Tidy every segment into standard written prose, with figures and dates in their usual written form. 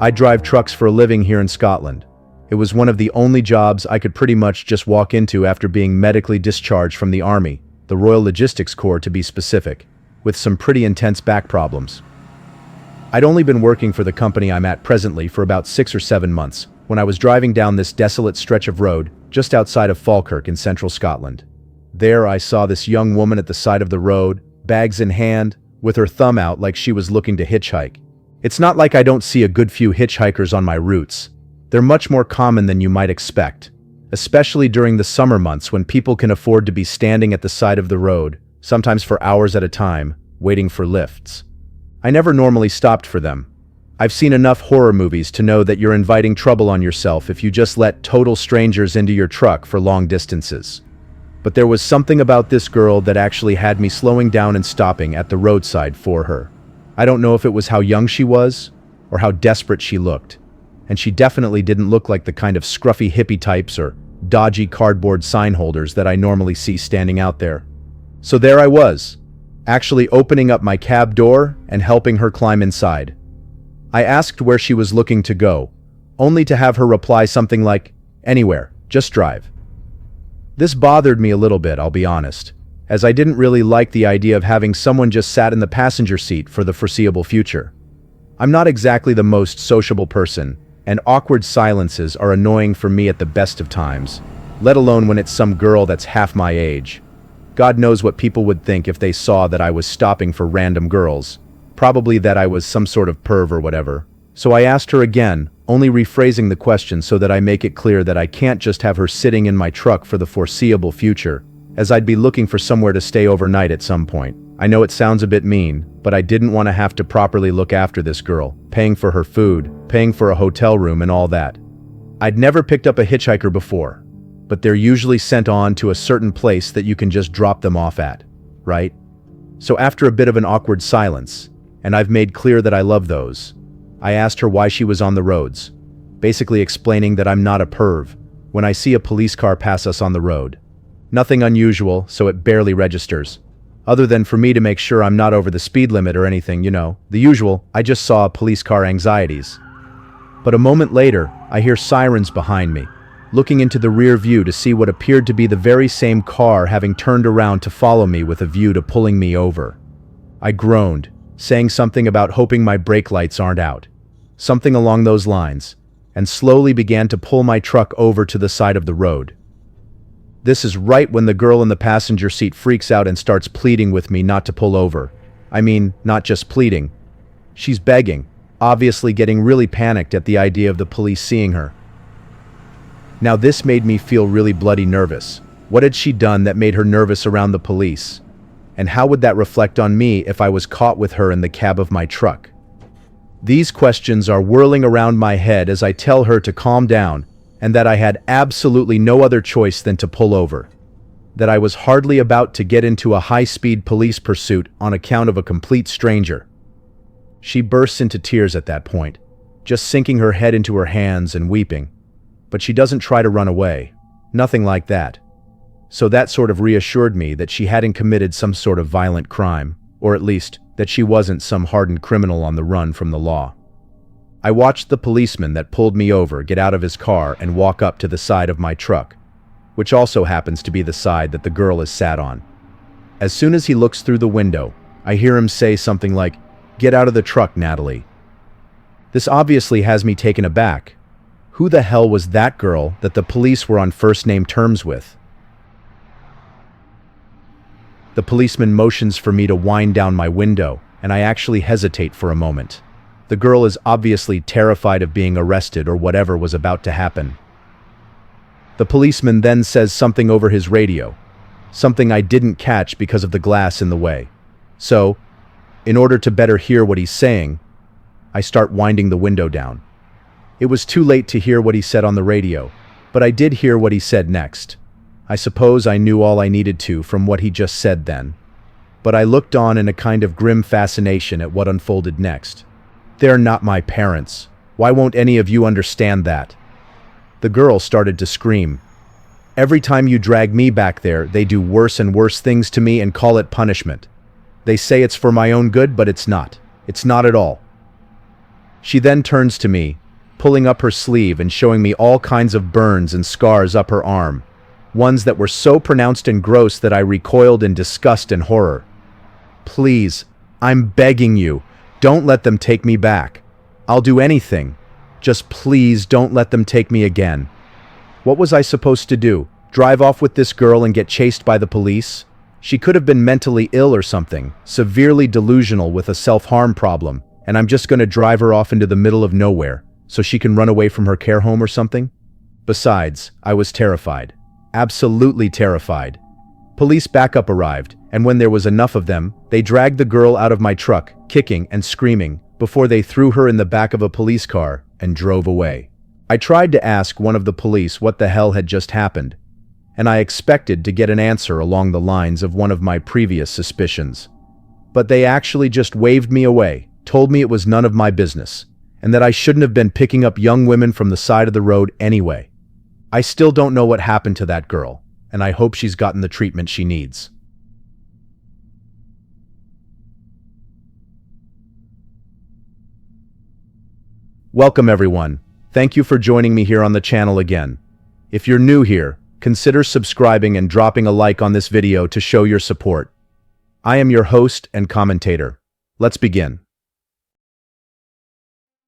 I drive trucks for a living here in Scotland. It was one of the only jobs I could pretty much just walk into after being medically discharged from the Army, the Royal Logistics Corps to be specific, with some pretty intense back problems. I'd only been working for the company I'm at presently for about 6 or 7 months when I was driving down this desolate stretch of road just outside of Falkirk in central Scotland. There I saw this young woman at the side of the road, bags in hand, with her thumb out like she was looking to hitchhike. It's not like I don't see a good few hitchhikers on my routes. They're much more common than you might expect, especially during the summer months when people can afford to be standing at the side of the road, sometimes for hours at a time, waiting for lifts. I never normally stopped for them. I've seen enough horror movies to know that you're inviting trouble on yourself if you just let total strangers into your truck for long distances. But there was something about this girl that actually had me slowing down and stopping at the roadside for her. I don't know if it was how young she was or how desperate she looked. And she definitely didn't look like the kind of scruffy hippie types or dodgy cardboard sign holders that I normally see standing out there. So there I was, actually opening up my cab door and helping her climb inside. I asked where she was looking to go, only to have her reply something like, "Anywhere, just drive." This bothered me a little bit, I'll be honest, as I didn't really like the idea of having someone just sat in the passenger seat for the foreseeable future. I'm not exactly the most sociable person, and awkward silences are annoying for me at the best of times, let alone when it's some girl that's half my age. God knows what people would think if they saw that I was stopping for random girls, probably that I was some sort of perv or whatever. So I asked her again, only rephrasing the question so that I make it clear that I can't just have her sitting in my truck for the foreseeable future, as I'd be looking for somewhere to stay overnight at some point. I know it sounds a bit mean, but I didn't want to have to properly look after this girl, paying for her food, paying for a hotel room and all that. I'd never picked up a hitchhiker before, but they're usually sent on to a certain place that you can just drop them off at, right? So after a bit of an awkward silence, and I've made clear that I love those, I asked her why she was on the roads, basically explaining that I'm not a perv when I see a police car pass us on the road. Nothing unusual, so it barely registers. Other than for me to make sure I'm not over the speed limit or anything, you know, the usual, I just saw police car anxieties. But a moment later, I hear sirens behind me, looking into the rear view to see what appeared to be the very same car having turned around to follow me with a view to pulling me over. I groaned, saying something about hoping my brake lights aren't out, something along those lines, and slowly began to pull my truck over to the side of the road. This is right when the girl in the passenger seat freaks out and starts pleading with me not to pull over. I mean, not just pleading. She's begging, obviously getting really panicked at the idea of the police seeing her. Now this made me feel really bloody nervous. What had she done that made her nervous around the police? And how would that reflect on me if I was caught with her in the cab of my truck? These questions are whirling around my head as I tell her to calm down and that I had absolutely no other choice than to pull over. That I was hardly about to get into a high-speed police pursuit on account of a complete stranger. She bursts into tears at that point, just sinking her head into her hands and weeping. But she doesn't try to run away. Nothing like that. So that sort of reassured me that she hadn't committed some sort of violent crime, or at least that she wasn't some hardened criminal on the run from the law. I watched the policeman that pulled me over get out of his car and walk up to the side of my truck, which also happens to be the side that the girl is sat on. As soon as he looks through the window, I hear him say something like, "Get out of the truck, Natalie." This obviously has me taken aback. Who the hell was that girl that the police were on first-name terms with? The policeman motions for me to wind down my window, and I actually hesitate for a moment. The girl is obviously terrified of being arrested or whatever was about to happen. The policeman then says something over his radio, something I didn't catch because of the glass in the way. So, in order to better hear what he's saying, I start winding the window down. It was too late to hear what he said on the radio, but I did hear what he said next. I suppose I knew all I needed to from what he just said then. But I looked on in a kind of grim fascination at what unfolded next. They're not my parents. Why won't any of you understand that? The girl started to scream. Every time you drag me back there, they do worse and worse things to me and call it punishment. They say it's for my own good, but it's not. It's not at all. She then turns to me, pulling up her sleeve and showing me all kinds of burns and scars up her arm, ones that were so pronounced and gross that I recoiled in disgust and horror. Please, I'm begging you, don't let them take me back. I'll do anything. Just please don't let them take me again. What was I supposed to do? Drive off with this girl and get chased by the police? She could have been mentally ill or something, severely delusional with a self-harm problem, and I'm just going to drive her off into the middle of nowhere so she can run away from her care home or something? Besides, I was terrified. Absolutely terrified. Police backup arrived, and when there was enough of them, they dragged the girl out of my truck, kicking and screaming, before they threw her in the back of a police car and drove away. I tried to ask one of the police what the hell had just happened, and I expected to get an answer along the lines of one of my previous suspicions. But they actually just waved me away, told me it was none of my business, and that I shouldn't have been picking up young women from the side of the road anyway. I still don't know what happened to that girl, and I hope she's gotten the treatment she needs. Welcome everyone. Thank you for joining me here on the channel again. If you're new here, consider subscribing and dropping a like on this video to show your support. I am your host and commentator. Let's begin.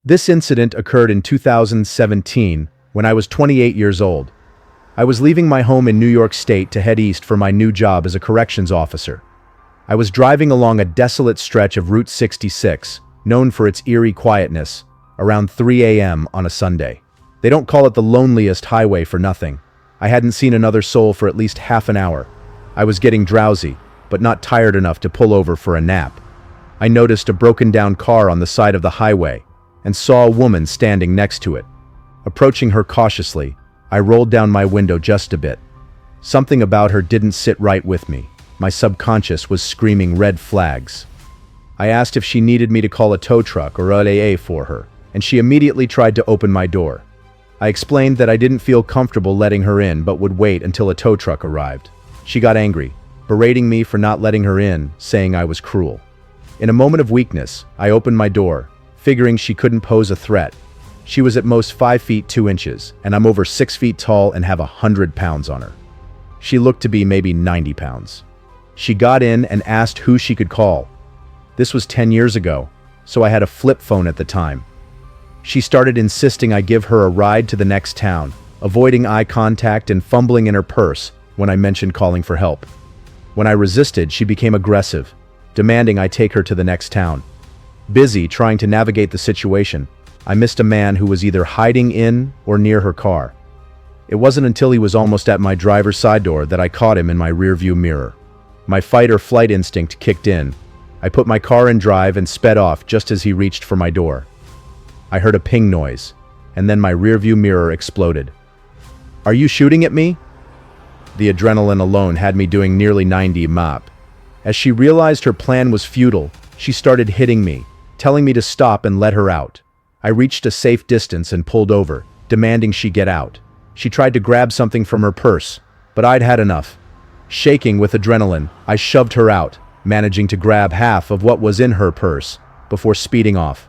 This incident occurred in 2017 when I was 28 years old. I was leaving my home in New York State to head east for my new job as a corrections officer. I was driving along a desolate stretch of Route 66, known for its eerie quietness, around 3 a.m. on a Sunday. They don't call it the loneliest highway for nothing. I hadn't seen another soul for at least half an hour. I was getting drowsy, but not tired enough to pull over for a nap. I noticed a broken-down car on the side of the highway and saw a woman standing next to it. Approaching her cautiously, I rolled down my window just a bit. Something about her didn't sit right with me. My subconscious was screaming red flags. I asked if she needed me to call a tow truck or AA for her, and she immediately tried to open my door. I explained that I didn't feel comfortable letting her in but would wait until a tow truck arrived. She got angry, berating me for not letting her in, saying I was cruel. In a moment of weakness, I opened my door, figuring she couldn't pose a threat. She was at most 5 feet 2 inches, and I'm over 6 feet tall and have 100 pounds on her. She looked to be maybe 90 pounds. She got in and asked who she could call. This was 10 years ago, so I had a flip phone at the time. She started insisting I give her a ride to the next town, avoiding eye contact and fumbling in her purse when I mentioned calling for help. When I resisted, she became aggressive, demanding I take her to the next town. Busy trying to navigate the situation, I missed a man who was either hiding in or near her car. It wasn't until he was almost at my driver's side door that I caught him in my rearview mirror. My fight or flight instinct kicked in. I put my car in drive and sped off just as he reached for my door. I heard a ping noise, and then my rearview mirror exploded. "Are you shooting at me?" The adrenaline alone had me doing nearly 90 mph. As she realized her plan was futile, she started hitting me, telling me to stop and let her out. I reached a safe distance and pulled over, demanding she get out. She tried to grab something from her purse, but I'd had enough. Shaking with adrenaline, I shoved her out, managing to grab half of what was in her purse, before speeding off.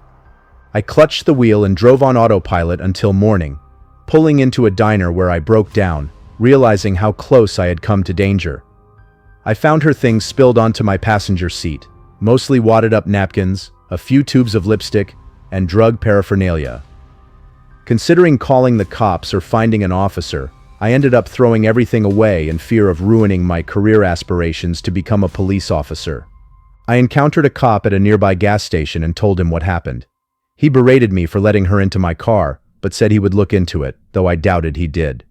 I clutched the wheel and drove on autopilot until morning, pulling into a diner where I broke down, realizing how close I had come to danger. I found her things spilled onto my passenger seat, mostly wadded-up napkins, a few tubes of lipstick, and drug paraphernalia. Considering calling the cops or finding an officer, I ended up throwing everything away in fear of ruining my career aspirations to become a police officer. I encountered a cop at a nearby gas station and told him what happened. He berated me for letting her into my car, but said he would look into it, though I doubted he did.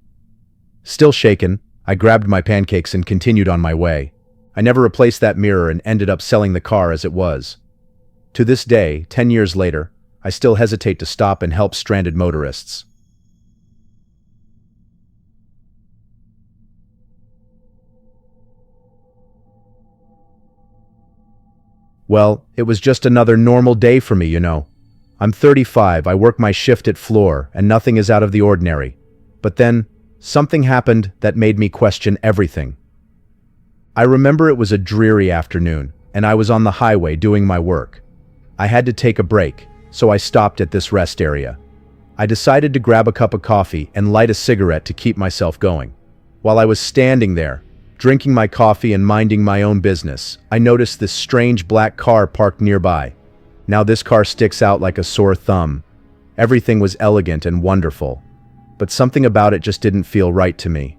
Still shaken, I grabbed my pancakes and continued on my way. I never replaced that mirror and ended up selling the car as it was. To this day, 10 years later, I still hesitate to stop and help stranded motorists. Well, it was just another normal day for me, you know. I'm 35, I work my shift at floor, and nothing is out of the ordinary. But then, something happened that made me question everything. I remember it was a dreary afternoon, and I was on the highway doing my work. I had to take a break, so I stopped at this rest area. I decided to grab a cup of coffee and light a cigarette to keep myself going. While I was standing there, drinking my coffee and minding my own business, I noticed this strange black car parked nearby. Now this car sticks out like a sore thumb. Everything was elegant and wonderful, but something about it just didn't feel right to me.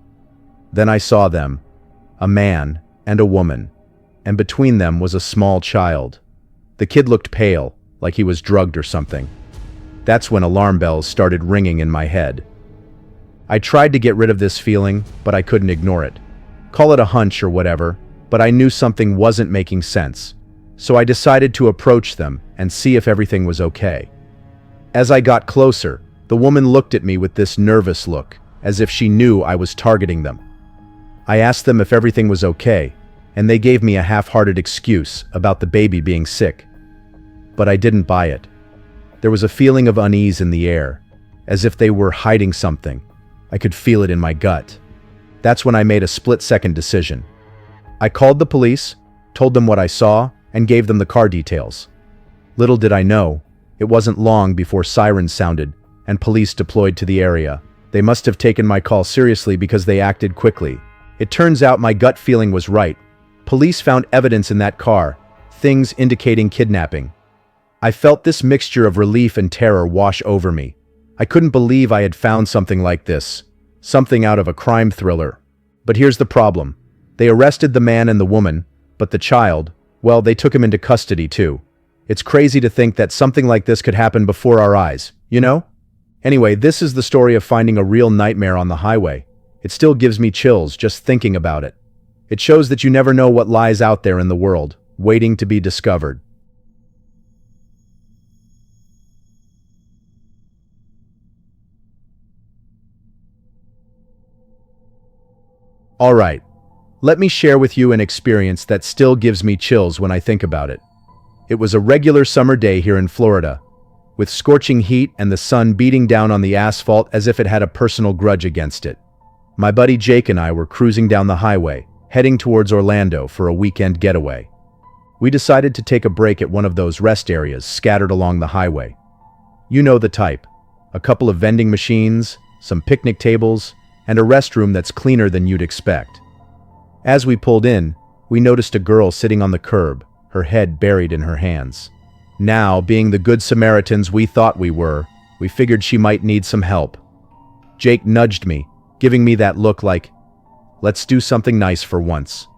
Then I saw them, a man and a woman, and between them was a small child. The kid looked pale, like he was drugged or something. That's when alarm bells started ringing in my head. I tried to get rid of this feeling, but I couldn't ignore it. Call it a hunch or whatever, but I knew something wasn't making sense. So I decided to approach them and see if everything was okay. As I got closer, the woman looked at me with this nervous look, as if she knew I was targeting them. I asked them if everything was okay, and they gave me a half-hearted excuse about the baby being sick. But I didn't buy it. There was a feeling of unease in the air, as if they were hiding something. I could feel it in my gut. That's when I made a split-second decision. I called the police, told them what I saw, and gave them the car details. Little did I know, it wasn't long before sirens sounded and police deployed to the area. They must have taken my call seriously because they acted quickly. It turns out my gut feeling was right. Police found evidence in that car, things indicating kidnapping. I felt this mixture of relief and terror wash over me. I couldn't believe I had found something like this, something out of a crime thriller. But here's the problem. They arrested the man and the woman, but the child, well, they took him into custody too. It's crazy to think that something like this could happen before our eyes, you know? Anyway, this is the story of finding a real nightmare on the highway. It still gives me chills just thinking about it. It shows that you never know what lies out there in the world, waiting to be discovered. Alright, let me share with you an experience that still gives me chills when I think about it. It was a regular summer day here in Florida, with scorching heat and the sun beating down on the asphalt as if it had a personal grudge against it. My buddy Jake and I were cruising down the highway, heading towards Orlando for a weekend getaway. We decided to take a break at one of those rest areas scattered along the highway. You know the type. A couple of vending machines, some picnic tables, and a restroom that's cleaner than you'd expect. As we pulled in, we noticed a girl sitting on the curb, her head buried in her hands. Now, being the good Samaritans we thought we were, we figured she might need some help. Jake nudged me, giving me that look like, let's do something nice for once.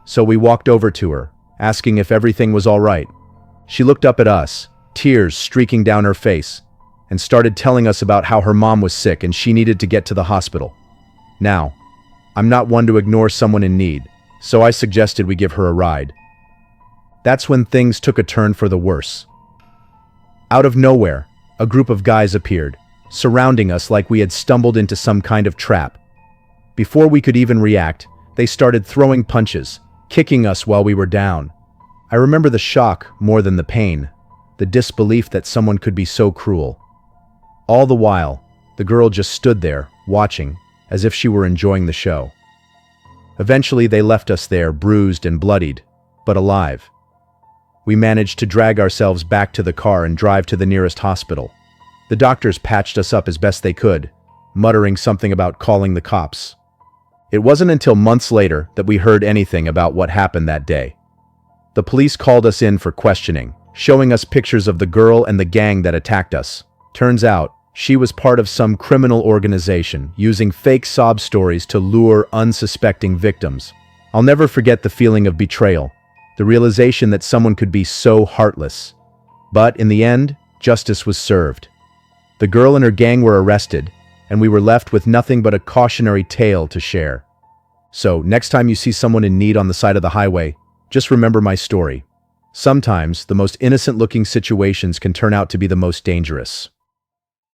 So we walked over to her, asking if everything was all right. She looked up at us, tears streaking down her face, and started telling us about how her mom was sick and she needed to get to the hospital. Now, I'm not one to ignore someone in need, so I suggested we give her a ride. That's when things took a turn for the worse. Out of nowhere, a group of guys appeared, surrounding us like we had stumbled into some kind of trap. Before we could even react, they started throwing punches, kicking us while we were down. I remember the shock more than the pain, the disbelief that someone could be so cruel. All the while, the girl just stood there, watching, as if she were enjoying the show. Eventually, they left us there, bruised and bloodied, but alive. We managed to drag ourselves back to the car and drive to the nearest hospital. The doctors patched us up as best they could, muttering something about calling the cops. It wasn't until months later that we heard anything about what happened that day. The police called us in for questioning, showing us pictures of the girl and the gang that attacked us. Turns out, she was part of some criminal organization using fake sob stories to lure unsuspecting victims. I'll never forget the feeling of betrayal, the realization that someone could be so heartless. But in the end, justice was served. The girl and her gang were arrested, and we were left with nothing but a cautionary tale to share. So, next time you see someone in need on the side of the highway, just remember my story. Sometimes, the most innocent-looking situations can turn out to be the most dangerous.